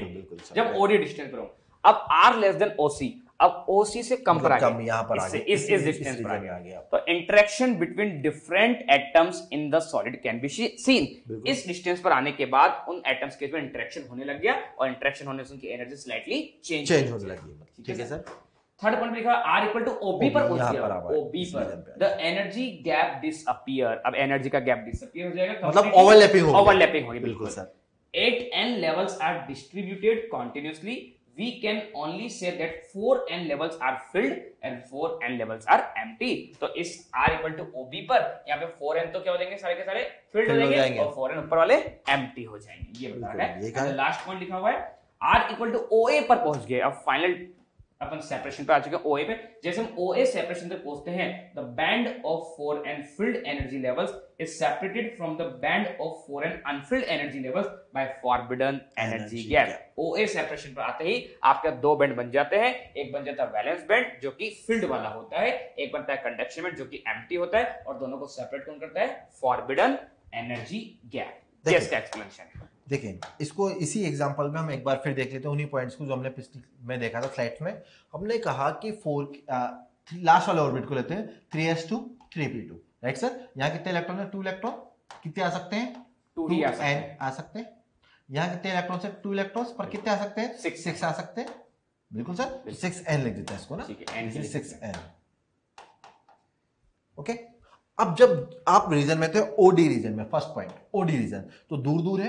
जब OD डिस्टेंस पर हो। अब R लेस देन OC, अब OC से कम पर आ गया, इस डिस्टेंस पर आ गया। तो interaction between different atoms in the solid can be seen. इस डिस्टेंस पर आने के बाद उन एटम्स के बीच में इंटरेक्शन होने लग गया, और इंटरेक्शन होने से उनकी एनर्जी स्लाइटली चेंज होने लगी। ठीक है सर। थर्ड पॉइंट लिखा R इक्वल टू OB पर पहुंच गया, OB पर द एनर्जी गैप डिसअपीयर। अब एनर्जी का गैप डिसअपीयर हो जाएगा, मतलब ओवरलैपिंग होगी। बिल्कुल sir. 8n levels are distributed continuously. We can only say that 4n levels are filled and 4n levels are empty. तो इस R equal to OB पर यहाँ पे 4n तो क्या हो जाएंगे? सारे के सारे filled हो जाएंगे, और 4n ऊपर वाले empty हो जाएंगे। ये बता रहा है। लास्ट पॉइंट लिखा हुआ है R equal to OA पर पहुंच गए। अब फाइनल अपन सेपरेशन पे आ चुके हैं, OA पे। जैसे हम OA सेपरेशन पे पहुंचते हैं, the band of 4n filled energy levels is separated from the band of 4n unfilled energy levels by forbidden energy gap। OA separation पर आते ही आपके दो बैंड बन जाते हैं। एक बन जाता है वैलेंस बैंड जो कि फील्ड वाला होता है, एक बनता है कंडक्शन बैंड जो कि एम्प्टी होता है, और दोनों को सेपरेट कौन करता है? Forbidden energy gap. ये इसका एक्सप्लेनेशन है। देखिए, इसको इसी एग्जांपल में हम एक बार फिर देख लेते हैं, उन्हीं पॉइंट्स को जो हमने पिछले में देखा था स्लाइड्स में। हमने कहा कि लास्ट वाले ऑर्बिट को लेते हैं, 3s2 3p2, राइट सर। यहाँ कितने इलेक्ट्रॉन है? 2 इलेक्ट्रॉन। कितने आ सकते हैं? 2n आ सकते हैं। यहाँ कितने इलेक्ट्रॉन से? 2 इलेक्ट्रॉन्स पर कितने आ सकते हैं? 6 आ सकते हैं। बिल्कुल सर, 6n लिख देते हैं इसको ना, 6n। ओके, अब जब आप रीजन में थे OD रीजन में, फर्स्ट पॉइंट OD रीजन, तो दूर दूर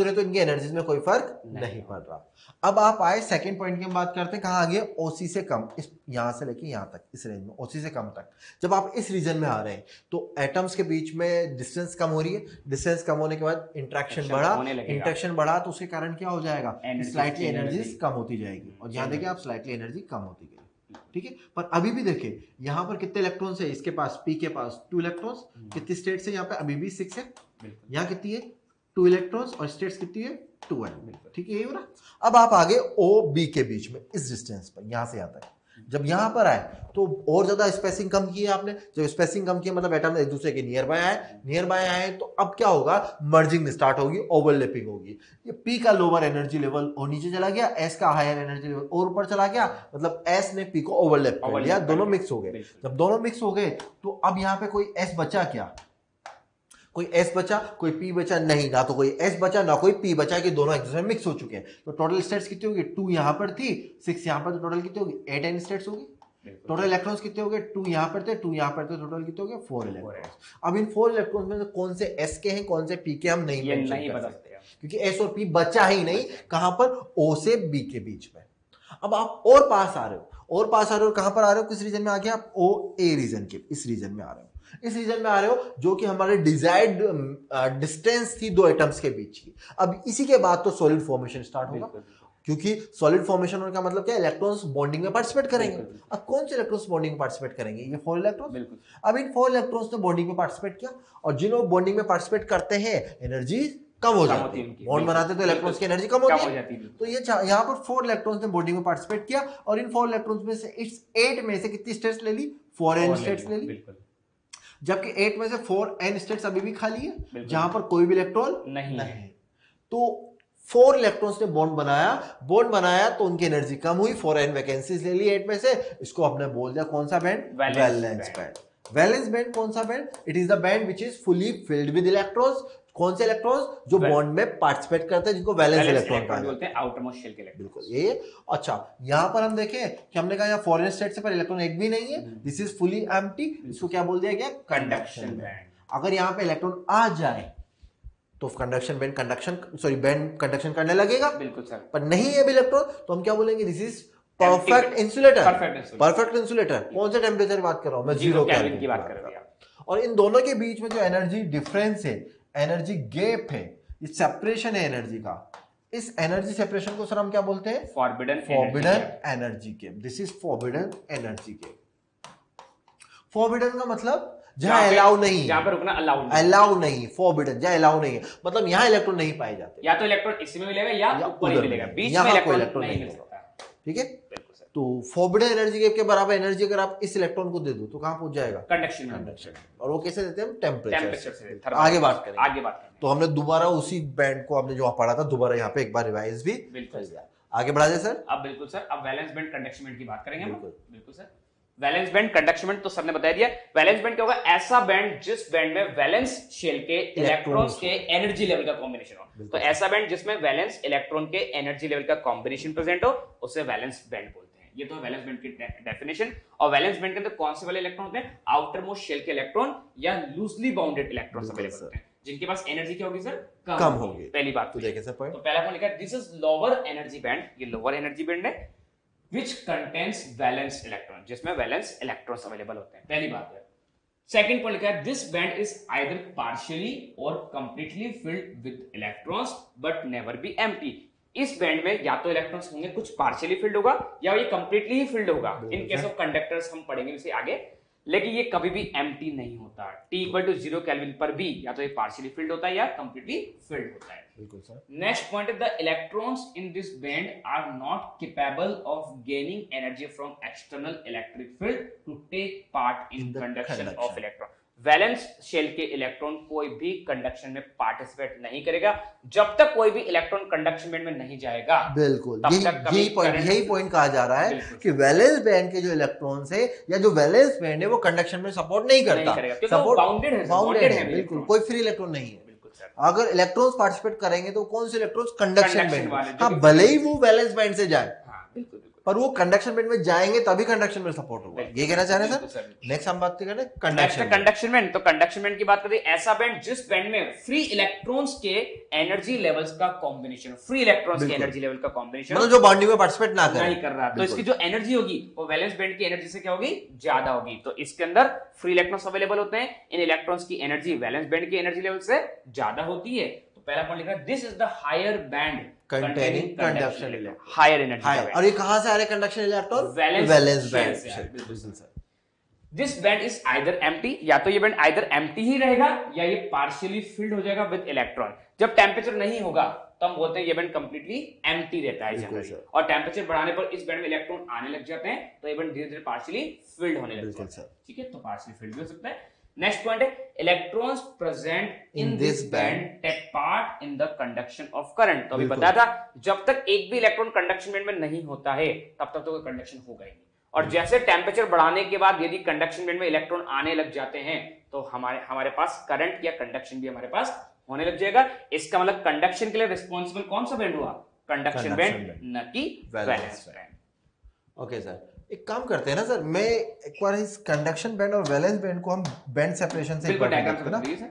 है तो इनकी एनर्जीज में कोई फर्क नहीं पड़ रहा। अब आप आए सेकंड पॉइंट की हम बात करते हैं, कहां आगे? OC से कम, इस यहां से लेके यहां तक, इस रेंज में OC से कम तक। जब आप इस रीजन में आ रहे हैं तो एटम्स के बीच में डिस्टेंस कम हो रही है। डिस्टेंस कम होने के बाद इंटरेक्शन बढ़ा, तो उसके कारण क्या हो जाएगा? स्लाइटली एनर्जीज कम होती जाएगी। और यहां देखिए आप, स्लाइटली एनर्जी कम होती गई। ठीक है, पर अभी भी देखिए यहां पर कितने इलेक्ट्रॉन्स है? इसके पास, P के पास 2 इलेक्ट्रॉन्स। कितनी स्टेट्स है यहाँ पे? अभी भी 6 है। यहाँ कितनी है? 2 इलेक्ट्रॉन्स, और स्टेट्स कितनी है? 2n। ठीक है, यही हो ना। अब आप आगे OB के बीच में इस डिस्टेंस पर, यहां से यहां तक, जब यहां पर आए तो और ज्यादा स्पेसिंग कम की है आपने। जब स्पेसिंग कम की मतलब एटम एक दूसरे के नियर बाय आए, तो अब क्या होगा? मर्जिंग स्टार्ट होगी, ओवरलैपिंग होगी। ये P का लोअर एनर्जी लेवल और नीचे चला गया, S का हायर एनर्जी लेवल और ऊपर चला गया, मतलब S ने P को ओवरलैप कर लिया, दोनों मिक्स हो गए। जब दोनों मिक्स हो गए तो अब यहां पे कोई S बचा क्या? कोई S बचा, कोई P बचा नहीं, ना तो कोई S बचा ना कोई P बचा, कि दोनों एक दूसरे में मिक्स हो चुके हैं। तो टोटल स्टेट्स कितनी होगी? 2 यहां पर थी, 6 यहां पर, तो टोटल कितनी होगी? 8n स्टेट्स होगी। टोटल इलेक्ट्रॉन्स कितने हो गए? 2 यहां पर थे, 2 यहां पर थे, टोटल कितने हो गए? 4 इलेक्ट्रॉन्स। अब इन 4 इलेक्ट्रॉन्स में कौन से S के हैं, कौन से P के, हम नहीं बता सकते, क्योंकि S और P बचा ही नहीं। कहां पर? O से B के बीच में। अब आप और पास आ रहे हो, कहां पर आ रहे हो? किस रीजन में आ गया आप? OA रीजन के, इस रीजन में आ रहे हो। इस रीजन में आ रहे हो जो कि हमारे डिजायर्ड डिस्टेंस थी दो एटम्स के बीच की। अब इसी के बाद तो सॉलिड फॉर्मेशन स्टार्ट होगा, क्योंकि सॉलिड फॉर्मेशन होने का मतलब क्या? इलेक्ट्रॉन्स बॉन्डिंग में पार्टिसिपेट करेंगे। अब कौन से इलेक्ट्रॉन्स बॉन्डिंग में पार्टिसिपेट करेंगे? ये 4 इलेक्ट्रॉन्स। अब इन 4 इलेक्ट्रॉन्स ने बॉन्डिंग में पार्टिसिपेट किया, और जिन्होंने बॉन्डिंग में पार्टिसिपेट करते हैं एनर्जी कम हो जाती है। बॉन्ड बनाते तो इलेक्ट्रॉन्स की एनर्जी कम होती है। तो ये यहाँ पर 4 इलेक्ट्रॉन्स ने बॉन्डिंग में पार्टिसिपेट किया और इन 4 इलेक्ट्रॉन्स में से इस 8 में से कितनी स्टेट्स ले ली? 4 n स्टेट्स ले ली। जबकि 8 में से 4 n स्टेट्स अभी भी खाली है जहां पर कोई भी इलेक्ट्रॉन नहीं है। तो 4 इलेक्ट्रॉन्स ने बॉन्ड बनाया तो उनकी एनर्जी कम हुई, 4 n वैकेंसीज ले ली 8 में से। इसको आपने बोल दिया कौन सा band? Valence band. Valence band कौन सा band? It is the band which is fully filled with electrons. कौन से इलेक्ट्रॉन्स? जो बॉन्ड में पार्टिसिपेट करते हैं, जिनको वैलेंस इलेक्ट्रॉन बोलते हैं, आउटरमोस्ट शेल के इलेक्ट्रॉन। बिल्कुल ये। अच्छा, यहां पर हम देखें कि हमने कहा यहाँ फॉरेन स्टेट से पर इलेक्ट्रॉन एक भी नहीं है, दिस इज फुली एम्प्टी। इसको क्या बोल दिया गया? Conduction band. अगर यहाँ पे इलेक्ट्रॉन आ जाए तो कंडक्शन बैंड बैंड कंडक्शन करने लगेगा। बिल्कुल सर। पर नहीं है इलेक्ट्रॉन तो हम क्या बोलेंगे? This is perfect insulator. Perfect insulator. कौन से टेम्परेचर की बात कर रहा हूं मैं? 0 केल्विन की बात कर रहा हूं। और इन दोनों के बीच में जो एनर्जी डिफरेंस है, एनर्जी गैप है, ये सेपरेशन है एनर्जी का, इस एनर्जी सेपरेशन को सर हम क्या बोलते हैं? Forbidden energy gap. This is forbidden energy gap. Forbidden का मतलब जहां अलाउ नहीं, जहां पर रुकना अलाउ नहीं, फॉरबिडन जहां अलाउ नहीं है, मतलब यहां इलेक्ट्रॉन नहीं पाए जाते। या तो इलेक्ट्रॉन इसमें मिलेगा या ऊपर ही मिलेगा, बीच में इलेक्ट्रॉन नहीं मिल सकता। ठीक है। तो फॉरबिडन एनर्जी गैप के बराबर एनर्जी अगर आप इस इलेक्ट्रॉन को दे दो तो कहां पहुंच जाएगा? कंडक्शन। और वो कैसे देते हैं? टेम्परेचर से। आगे बात करेंगे। तो हमने दोबारा उसी बैंड को हमने जो पढ़ा था दोबारा यहाँ पे एक बार रिवाइज भी कर दिया। आगे बढ़ा जाए सर। अब बिल्कुल सर, अब वैलेंस बैंड कंडक्शन बैंड की बात करेंगे हम। बिल्कुल sir. Valence band conduction band तो सर ने बता दिया। वैलेंस बैंड क्या होगा? ऐसा बैंड जिस बैंड में वैलेंस शेल के इलेक्ट्रॉन्स के एनर्जी लेवल का कॉम्बिनेशन हो। तो ऐसा बैंड जिसमें वैलेंस इलेक्ट्रॉन के एनर्जी लेवल का कॉम्बिनेशन प्रेजेंट हो, उसे वैलेंस बैंड बोलते हैं। ये तो वैलेंस बैंड की डेफिनेशन। और वैलेंस बैंड के अंदर कौन से वाले इलेक्ट्रॉन होते हैं? आउटर मोस्ट शेल के इलेक्ट्रॉन या लूजली बाउंडेड इलेक्ट्रॉन्स अवेलेबल होते हैं, जिनके पास एनर्जी क्या होगी सर? कम होगी। पहली बात तो देखिए सर, तो पहला पॉइंट लिखा है this is lower energy band. ये लोअर एनर्जी बैंड है which contains valence electron, जिसमें वैलेंस इलेक्ट्रॉन्स अवेलेबल होते हैं। पहली बात है। सेकंड पॉइंट लिखा है this band is either partially और completely filled with electrons but never be empty. इस बैंड में या तो इलेक्ट्रॉन्स होंगे, कुछ पार्शियली फिल्ड होगा या ये कंप्लीटली ही फिल्ड होगा। इन केस ऑफ कंडक्टर्स हम पढ़ेंगे इसे आगे, लेकिन ये कभी भी एम्प्टी नहीं होता। T = 0 केल्विन पर भी या तो ये पार्शियली फिल्ड होता है या कंप्लीटली फिल्ड होता है। बिल्कुल सर। नेक्स्ट पॉइंट है the electrons in this band are not capable of gaining energy from external electric field to take part in conduction of electron. Valence shell के electron कोई भी कंडक्शन में participate नहीं करेगा जब तक कोई भी इलेक्ट्रॉन कंडक्शन बैंड में नहीं जाएगा। बिल्कुल, यही पॉइंट कहा जा रहा है कि वैलेंस बैंड के जो इलेक्ट्रॉन्स है या जो वैलेंस बैंड है वो कंडक्शन में सपोर्ट नहीं करता, सपोर्ट बाउंडेड है। बिल्कुल, कोई फ्री इलेक्ट्रॉन नहीं है। अगर इलेक्ट्रॉन्स पार्टिसिपेट करेंगे तो कौन से इलेक्ट्रॉन्स? Conduction band. हाँ, भले ही वो वैलेंस बैंड से जाए, पर वो कंडक्शन बैंड में जाएंगे तभी कंडक्शन में सपोर्ट होगा। ये कहना चाह रहे हैं सर। नेक्स्ट हम बात करें conduction band. To conduction band की बात करें, ऐसा बैंड जिस बैंड में फ्री इलेक्ट्रॉन्स के एनर्जी लेवल्स का कॉम्बिनेशन, फ्री इलेक्ट्रॉन्स के एनर्जी लेवल का कॉम्बिनेशन, मतलब जो बॉन्डिंग में पार्टिसिपेट ना करे, नहीं कर रहा, तो इसकी जो एनर्जी होगी वो वैलेंस बैंड की एनर्जी से क्या होगी? ज्यादा होगी। तो इसके अंदर फ्री इलेक्ट्रॉन्स अवेलेबल होते हैं। इन इलेक्ट्रॉन्स की एनर्जी वैलेंस बैंड की एनर्जी लेवल से ज्यादा होती है। तो पहला पॉइंट लिखा है this is the higher band containing conduction electron, higher energy। और ये कहां से आ रहे कंडक्शन इलेक्ट्रॉन? वैलेंस बैंड से। बिल्कुल sir. This band is either empty, या तो ये बैंड आइदर एम्प्टी ही रहेगा या ये पार्शियली फिल्ड हो जाएगा विद इलेक्ट्रॉन। जब टेम्परेचर नहीं होगा तो हम बोलते हैं ये बैंड कंप्लीटली एम्प्टी रहता है जनरली, और टेम्परेचर बढ़ाने पर इस बैंड में इलेक्ट्रॉन आने लग जाते हैं तो ये बैंड धीरे धीरे पार्शियली फिल्ड होने लगता है। ठीक है, तो पार्शियली फिल्ड भी हो सकता है। नेक्स्ट पॉइंट है electrons present in this band take part in the conduction of current. तो अभी बताया था जब तक एक भी इलेक्ट्रॉन कंडक्शन बैंड में नहीं होता है तब तक तो कोई कंडक्शन होगा ही नहीं। और जैसे टेम्परेचर बढ़ाने के बाद यदि कंडक्शन बैंड में इलेक्ट्रॉन आने लग जाते हैं तो हमारे पास करंट या कंडक्शन भी हमारे पास होने लग जाएगा। इसका मतलब कंडक्शन के लिए रिस्पॉन्सिबल कौन सा बैंड हुआ? कंडक्शन बैंड, न कि वैलेंस बैंड। ओके सर, एक काम करते हैं ना सर, मैं एक बार इस कंडक्शन बैंड और वैलेंस बैंड को हम बैंड सेपरेशन से बिल्कुल डायग्राम से बताइए सर।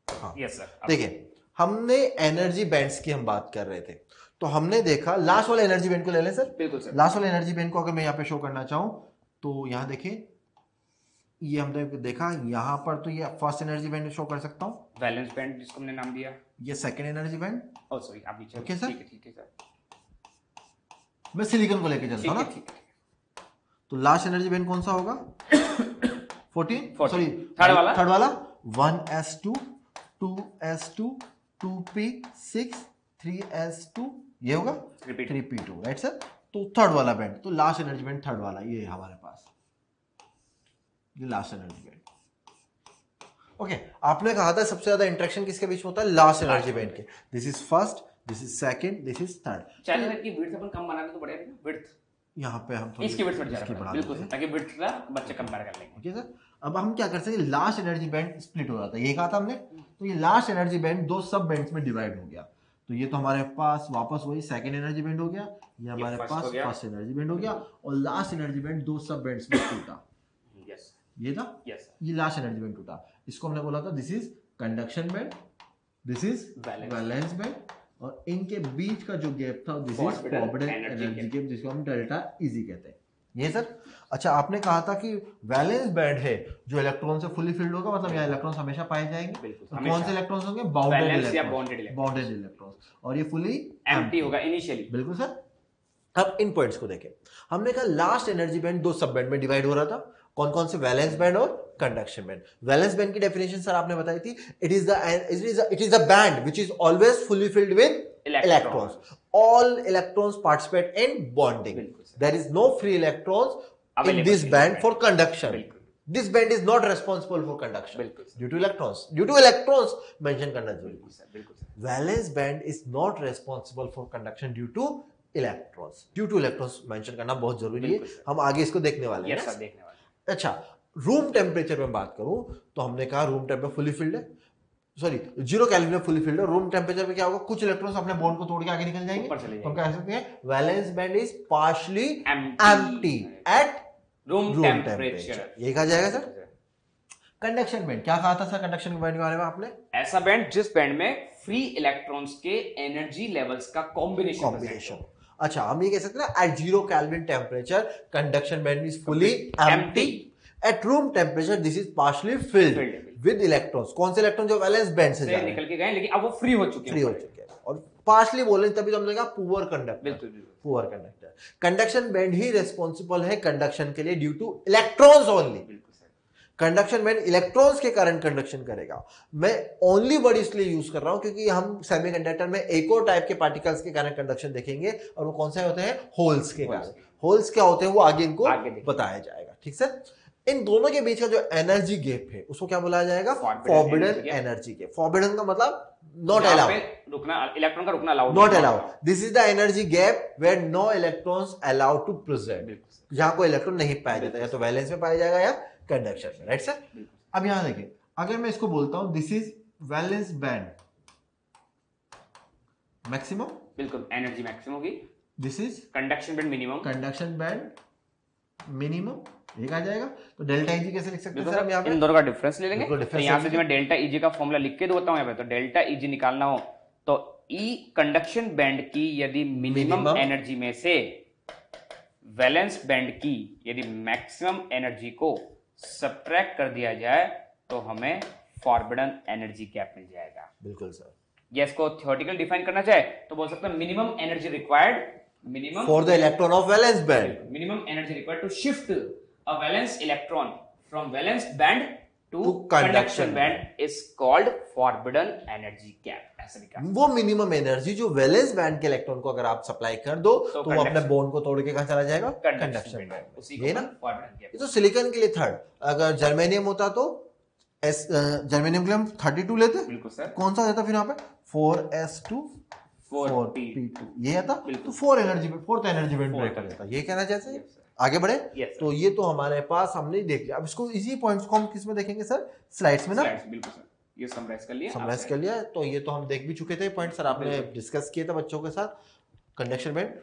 हाँ, यस सर। देखिए, हमने एनर्जी बैंड्स की हम बात कर रहे थे, तो हमने देखा लास्ट वाले एनर्जी बैंड को ले लें सर। बिल्कुल सर। लास्ट वाले एनर्जी बैंड को अगर मैं यहाँ पे शो करना चाहूँ तो यहाँ देखिए, ये हमने देखा यहाँ पर, तो ये फर्स्ट एनर्जी बैंड शो कर सकता हूँ, वैलेंस बैंड जिसको हमने नाम दिया। ये second energy band. Oh sorry, आप नीचे। ओके सर, ठीक है सर। मैं सिलिकॉन को लेके चलता हूँ ना। तो लास्ट एनर्जी बैंड कौन सा होगा? 14 सॉरी थर्ड वाला 1s2 2s2 2p6 3s2 ये होगा 3p2 राइट सर। तो थर्ड वाला बैंड, तो लास्ट एनर्जी बैंड थर्ड वाला ये है हमारे पास, ये लास्ट एनर्जी बैंड। ओके, आपने कहा था सबसे ज्यादा इंटरेक्शन किसके बीच में होता है? लास्ट एनर्जी बैंड के। This is first, this is second, this is third. चलिए इसकी विड्थ अपन कम बना दे तो बढ़िया रहेगा। विड्थ यहाँ पे हम थोड़ी इसकी विड्थ बढ़ इसकी जाएगा बढ़ा बिल्कुल देते हैं। ताकि विड्थ का बच्चे कंपेयर कर लेंगे। ओके सर, अब हम क्या कर सकते हैं? लास्ट एनर्जी बैंड स्प्लिट हो जाता है, ये कहा था हमने। तो ये लास्ट एनर्जी बैंड दो सब बैंड्स में डिवाइड हो गया। तो ये तो हमारे पास वापस वही सेकंड एनर्जी बैंड हो गया, ये हमारे पास फर्स्ट एनर्जी बैंड हो गया, और लास्ट एनर्जी बैंड दो सब बैंड्स में टूटा। यस ये था, ये लास्ट एनर्जी बैंड टूटा। इसको हमने बोला था this is conduction band, this is valence band, और इनके बीच का जो गैप था this is forward energy gap, जिसको हम डेल्टा इजी कहते हैं। ये सर, अच्छा आपने कहा था कि वैलेंस बैंड है जो इलेक्ट्रॉन से फुली फिल्ड होगा, मतलब यहाँ इलेक्ट्रॉन्स हमेशा पाए जाएंगे। तो कौन से इलेक्ट्रॉन्स होंगे? बाउंडेड इलेक्ट्रॉन्स, और ये फुली एम्प्टी होगा इनिशियली। बिल्कुल सर। अब इन पॉइंट्स को देखें, हमने कहा लास्ट एनर्जी बैंड दो सब बैंड में डिवाइड हो रहा था। कौन कौन से? वैलेंस बैंड और कंडक्शन बैंड। वैलेंस बैंड की डेफिनेशन सर आपने बताई थी, it is a band which is always fully filled with electrons. All electrons participate in bonding. There is no free electrons in this band for conduction. This band is not responsible for conduction due to electrons. Due to electrons mention करना जरूरी है। Valence band is not responsible for conduction due to electrons. Due to electrons mention करना बहुत जरूरी है, हम आगे इसको देखने वाले हैं। अच्छा, रूम टेम्परेचर में बात करूं तो हमने कहा रूम टेम्परेचर फुली फिल्ड है, सॉरी 0 केल्विन में फुली फिल्ड है। रूम टेम्परेचर पे क्या होगा? कुछ इलेक्ट्रॉन्स अपने बॉन्ड को तोड़ के आगे निकल जाएंगे, तो हम कह सकते हैं valence band is partially empty at room temperature. ये कहा जाएगा सर। कंडक्शन बैंड, क्या कहा था सर कंडक्शन बैंड के बारे में आपने? ऐसा बैंड जिस बैंड में फ्री इलेक्ट्रॉन्स के एनर्जी लेवल्स का कॉम्बिनेशन। अच्छा, हम ये कह सकते हैं at 0 kelvin temperature conduction band is fully empty, at room temperature this is partially filled with electrons. कौन से इलेक्ट्रॉन? जो वैलेंस बैंड से निकल के गए लेकिन अब वो फ्री हो चुके हैं। और पार्शियली बोले तभी तो हमने कहा poor conductor. Poor conductor, conduction band ही रिस्पांसिबल है कंडक्शन के लिए due to electrons only. Conduction band electrons के कारण कंडक्शन करेगा। मैं ओनली वर्ड इसलिए यूज कर रहा हूं क्योंकि हम सेमीकंडक्टर में एक और टाइप के पार्टिकल्स के कारण कंडक्शन देखेंगे, और वो कौन से होते हैं? होल्स के कारण। होल्स क्या होते हैं वो आगे इनको बताया जाएगा। ठीक सर। इन दोनों के बीच का जो एनर्जी गैप है उसको क्या बुलाया जाएगा? Forbidden energy gap. फॉरबिडन का मतलब नॉट अलाउड, इलेक्ट्रॉन का रुकना allowed, not allowed. This is the energy gap where no electrons allowed to present, जहां कोई इलेक्ट्रॉन नहीं पाया जाता, या तो वैलेंस में पाया जाएगा या कंडक्शन में। Right sir. अब यहां देखिए, अगर मैं इसको बोलता हूं this is valence band maximum, बिल्कुल एनर्जी मैक्सिमम होगी। This is conduction band minimum, conduction band minimum, ये आ जाएगा। तो डेल्टा ईजी कैसे लिख सकते हैं सर हम यहाँ पे? इन दोनों का डिफरेंस ले लेंगे। तो यहाँ से जो मैं डेल्टा ईजी का फॉर्मूला लिख के देता हूँ यहाँ पे, तो डेल्टा ईजी निकालना हो तो ई कंडक्शन बैंड की यदि मिनिमम एनर्जी में से वैलेंस बैंड की यदि मैक्सिमम एनर्जी को सब्ट्रैक्ट कर दिया जाए तो हमें फॉरबिडन एनर्जी गैप मिल जाएगा। बिल्कुल सर। ये इसको थ्योरेटिकल डिफाइन करना चाहे तो बोल सकते हैं minimum energy required, minimum for the electron of valence band, minimum energy required to shift a valence electron from valence band to conduction band is called forbidden energy gap। ऐसा लिखा। वो minimum energy जो valence band के electron को अगर आप supply कर दो तो वो अपने बॉन्ड को तोड़ के कहां चला जाएगा? Conduction band. ये ना ये तो सिलिकॉन के लिए थर्ड। अगर जर्मेनियम होता तो जर्मेनियम के लिए हम 32 लेते। बिल्कुल सर। कौन सा देता फिर यहाँ पे? 4s2 4p2 ये आता, तो 4 एनर्जी में फोर्थ एनर्जी बैंड ब्रेक कर देता। ये कहना चाहते हैं। आगे बढ़े। तो ये तो हमारे पास हमने देख लिया। अब इसको इजी पॉइंट्स को हम किस में देखेंगे सर? स्लाइड्स में ना। बिल्कुल सर, ये समराइज कर लिया। समराइज कर लिया। तो ये तो हम देख भी चुके थे पॉइंट सर, आपने डिस्कस किए थे बच्चों के साथ। Conduction band.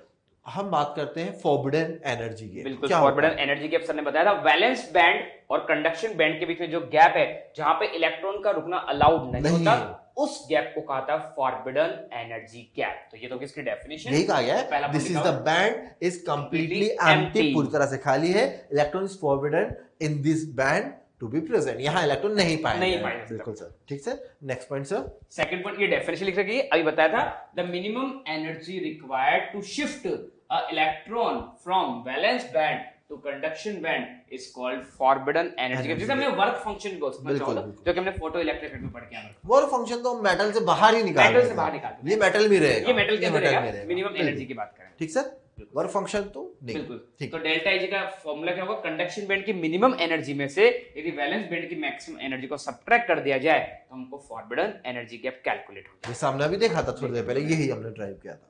हम बात करते हैं फॉरबिडन एनर्जी गैप। बिल्कुल, फॉरबिडन एनर्जी गैप सर ने बताया था। वैलेंस बैंड और कंडक्शन बैंड के बीच में जो गैप है जहां पे इलेक्ट्रॉन का रुकना अलाउड नहीं होता, उस गैप को कहा था फॉरबिडन एनर्जी गैप। तो ये तो किसकी डेफिनेशन? यही कहा गया है। This is the band is completely empty, पूरी तरह से खाली है। Electron is forbidden in this band to be present. यहाँ इलेक्ट्रॉन नहीं पाएंगे। बिल्कुल सर। ठीक sir. Next point sir. Second point, ये डेफिनेशन लिख रखी है, अभी बताया था। The minimum energy required to shift a electron from valence band to conduction band is called forbidden energy gap, जिसे हमने वर्क फंक्शन भी बोल सकते हैं, जो कि हमने फोटो इलेक्ट्रिक में पढ़ के आए। वर्क फंक्शन तो मेटल से बाहर ही निकाल, मेटल से बाहर निकाल, ये मेटल में रहेगा, ये मेटल के अंदर रहेगा, मिनिमम एनर्जी की बात करें। ठीक सर, वर्क फंक्शन तो नहीं। बिल्कुल। तो डेल्टा Ig का फॉर्मूला क्या होगा, कंडक्शन बैंड की मिनिमम एनर्जी में से यदि वैलेंस बैंड की मैक्सिमम एनर्जी को सब्ट्रैक्ट कर दिया जाए तो हमको फॉरबिडन एनर्जी गैप कैलकुलेट हो जाए। ये सामने अभी देखा था थोड़ी देर पहले, यही हमने ड्राइव किया था।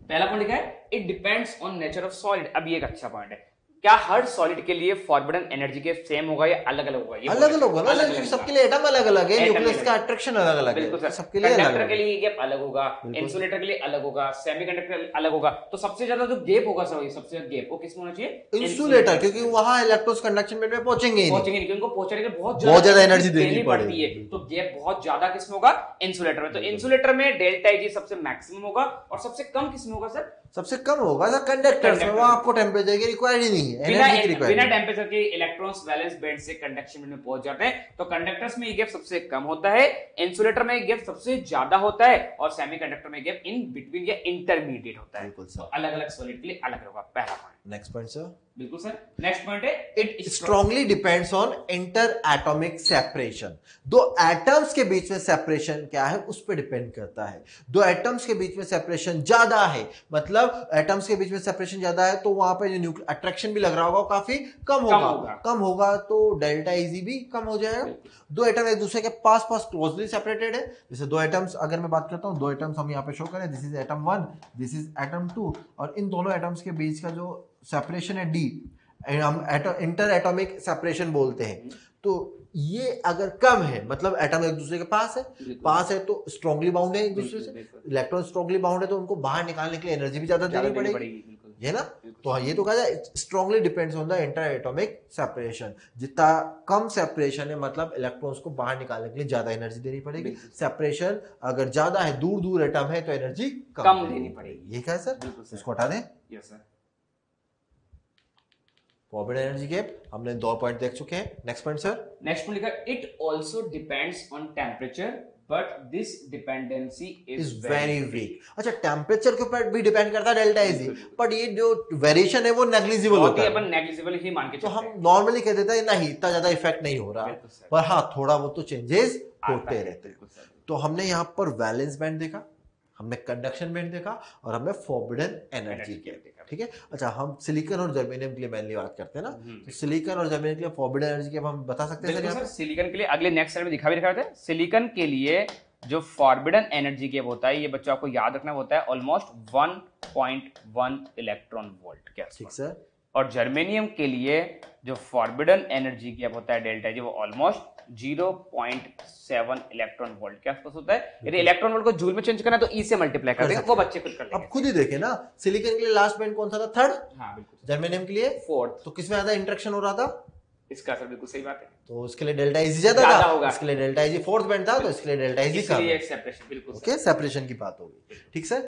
पहला पॉइंट क्या है, it depends on nature of solid. अब ये एक अच्छा पॉइंट है, क्या हर सॉलिड के लिए फॉरबिडन एनर्जी के सेम होगा या अलग अलग होगा? अलग अलग होगा ना, सबके लिए एटम अलग अलग है, न्यूक्लियस का अट्रैक्शन अलग अलग है, सबके लिए अलग अलग। कंडक्टर के लिए गैप अलग होगा, इंसुलेटर के लिए अलग होगा, सेमीकंडक्टर अलग होगा। तो सबसे ज्यादा जो गैप होगा सर, सबसे ज्यादा गैप वो किसमें होना चाहिए? इंसुलेटर, क्योंकि वहां इलेक्ट्रॉन्स कंडक्शन बैंड में पहुंचेंगे नहीं, क्योंकि उनको पहुंचने के लिए बहुत ज्यादा एनर्जी देनी पड़ती है। तो गैप बहुत ज्यादा किसमें होगा? इंसुलेटर में। तो इंसुलेटर में डेल्टा Ig सबसे मैक्सिमम होगा और सबसे कम किसमें होगा सर? सबसे कम होगा सर कंडक्टर्स में, वहां आपको टेंपरेचर की रिक्वायर्ड ही नहीं है, एनर्जी की रिक्वायर्ड। बिना टेंपरेचर के इलेक्ट्रॉन्स वैलेंस बैंड से कंडक्शन बैंड में पहुंच जाते हैं। तो कंडक्टर्स में ये गैप सबसे कम होता है, इंसुलेटर में ये गैप सबसे ज्यादा होता है और सेमीकंडक्टर में गैप इन बिटवीन या इंटरमीडिएट होता है। बिल्कुल सर, तो अलग अलग सॉलिड के लिए अलग होगा। पहला पॉइंट। Next point sir. बिल्कुल सर, नेक्स्ट पॉइंट है, it strongly depends on inter atomic separation. दो एटम्स के बीच में सेपरेशन क्या है उस पर डिपेंड करता है। दो एटम्स के बीच में सेपरेशन ज्यादा है, मतलब एटम्स के बीच में सेपरेशन ज्यादा है, तो वहां पे जो अट्रैक्शन भी लग रहा होगा वो काफी कम होगा, तो डेल्टा Ig भी कम हो जाएगा। दो एटम एक दूसरे के पास क्लोजली सेपरेटेड है, जैसे दो एटम्स, अगर मैं बात करता हूं, दो एटम्स हम यहाँ पे शो करें, this is atom 1, this is atom 2, और इन दोनों एटम्स के बीच का जो सेपरेशन है D, हम इंटर एटॉमिक सेपरेशन बोलते हैं। तो ये अगर कम है, मतलब एटम एक दूसरे के पास है तो स्ट्रांगली बाउंड है एक दूसरे से, इलेक्ट्रॉन स्ट्रांगली बाउंड है तो उनको बाहर निकालने के लिए एनर्जी भी ज्यादा देनी पड़ेगी, है ना। तो ये तो कहा जाए strongly depends on the inter atomic separation. जितना कम सेपरेशन है, मतलब इलेक्ट्रॉन्स को बाहर निकालने के लिए ज्यादा एनर्जी देनी पड़ेगी। सेपरेशन अगर ज्यादा है, दूर दूर एटम है, तो एनर्जी कम देनी पड़ेगी। ये क्या है सर, इसको हटा दें। Yes sir. Forbidden energy gap हमने 2 पॉइंट देख चुके हैं। Next point sir. Next point लिखा, it also depends on temperature but this dependency is very weak. अच्छा, टेंपरेचर के ऊपर भी डिपेंड करता है डेल्टा Ig, बट ये जो वेरिएशन है वो नेग्लिजिबल होता है, अपन नेग्लिजिबल ही मान के तो हम नॉर्मली कह देते हैं नहीं, इतना ज्यादा इफेक्ट नहीं हो रहा, पर हाँ थोड़ा वो तो चेंजेस होते रहते हैं। तो हमने यहाँ पर वैलेंस बैंड देखा, हमने कंडक्शन बैंड देखा, और हमने फॉरबिडन एनर्जी गैप देखा। ठीक है, अच्छा हम सिलिकॉन और जर्मेनियम के लिए मेनली बात करते हैं ना, तो सिलिकॉन और जर्मेनियम के लिए फॉरबिडन एनर्जी गैप हम बता सकते हैं सर। सिलिकॉन के लिए अगले नेक्स्ट स्लाइड में दिखा भी रखा था, सिलिकॉन के लिए जो फॉरबिडन एनर्जी गैप होता है, ये बच्चों आपको याद रखना होता है, ऑलमोस्ट 1.1 इलेक्ट्रॉन वोल्ट। क्या ठीक सर। और जर्मेनियम के लिए जो फॉरबिडन एनर्जी गैप होता है डेल्टा Ig, वो ऑलमोस्ट 0.7 इलेक्ट्रॉन वोल्ट के आसपास होता है। यदि इलेक्ट्रॉन वोल्ट को जूल में चेंज करना है तो E से मल्टीप्लाई कर देंगे, वो बच्चे खुद कर लेंगे। अब खुद ही देखें ना, सिलिकॉन के लिए लास्ट बैंड कौन सा था? 3rd। हाँ बिल्कुल। जर्मेनियम के लिए 4th। तो किसमें ज्यादा इंटरेक्शन हो रहा था? इसका सर बिल्कुल सही बात है, तो इसके लिए डेल्टा Ig ज्यादा था, इसके लिए डेल्टा Ig 4th बैंड था, तो इसके लिए डेल्टा Ig कम। सेपरेशन, बिल्कुल ओके, सेपरेशन की बात होगी। ठीक सर।